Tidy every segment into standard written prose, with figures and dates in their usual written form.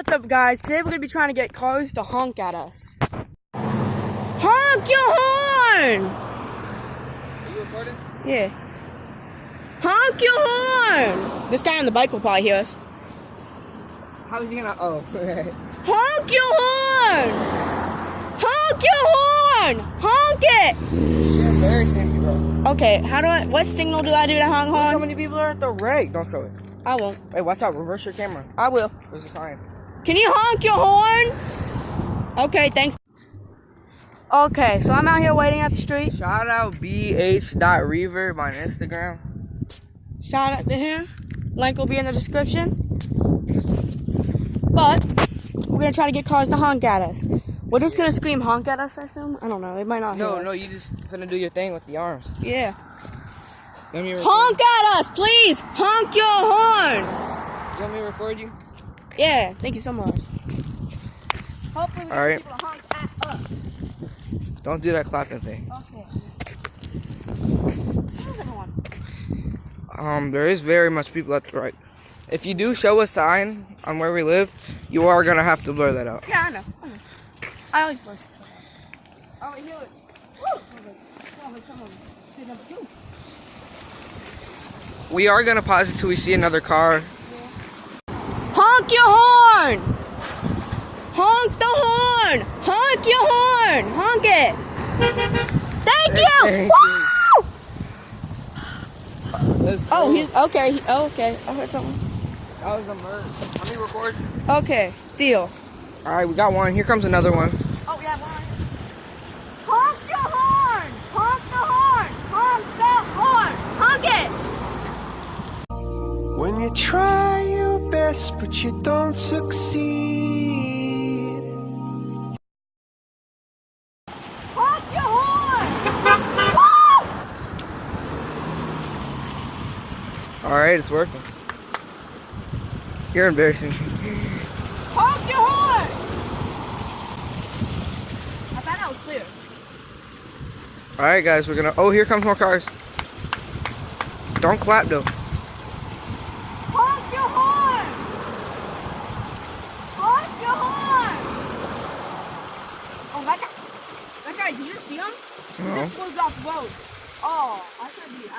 What's up, guys? Today we're going to be trying to get cars to honk at us. Honk your horn! Are you recording? Yeah. Honk your horn! This guy on the bike will probably hear us. How is he gonna? Oh. Honk your horn! Honk your horn! Honk it! You're embarrassing me, bro. Okay, what signal do I do to honk Look how horn? many people are at the wreck. Don't show it. I won't. Wait, watch out. Reverse your camera. I will. There's a sign. Can you honk your horn? Okay, thanks. Okay, so I'm out here waiting at the street. Shout out bh.reverb on Instagram. Shout out to him. Link will be in the description. But we're gonna try to get cars to honk at us. We're just gonna scream honk at us, I assume. I don't know. They might not hear us. No, you just finna do your thing with the arms. Yeah. You want me to Honk at us, please! Honk your horn! You want me to record you? Yeah, thank you so much. Hopefully we get Alright. people to honk at us. Don't do that clapping thing. Okay. Where's everyone? There is very much people at the right. If you do show a sign on where we live, you are gonna have to blur that out. Yeah, I know. I always blur. Oh, we hear it. Woo! We are gonna pause until we see another car. Honk your horn! Honk the horn! Honk your horn! Honk it! Thank you! Thank Woo! Let's Oh, go. he's okay. Okay, I heard something. That was a merge. Let me record. Okay, deal. Alright, we got one. Here comes another one. Oh, yeah, one. Honk your horn! Honk the horn! Honk the horn! Honk it! When you try your best but you don't succeed. Honk your horn! Woo! Alright, it's working. You're embarrassing. Honk your horn! I thought that was clear. Alright, guys, we're gonna. Oh, here comes more cars. Don't clap, though. Honk your horn! Honk your horn! Oh, that guy, did you see him? He just swerved off the road. Oh, I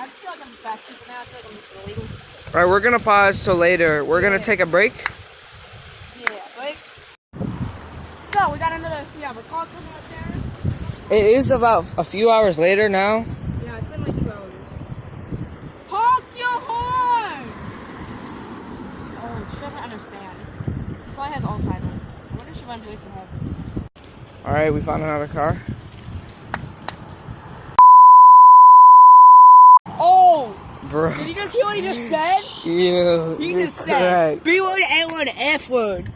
feel like I'm just back now. I feel like I'm just illegal. Alright, we're gonna pause till later. We're gonna take a break. Yeah, right? So, we got another, we're called up there. It is about a few hours later now. Yeah, it's been like 2 hours. Honk your horn! Oh, she doesn't understand. She probably has Alzheimer's. I wonder if she runs away from her. Alright, we found another car. Oh! Bro. Did you just hear what he just said? Yeah. He you're just said correct. B word, A word, F word.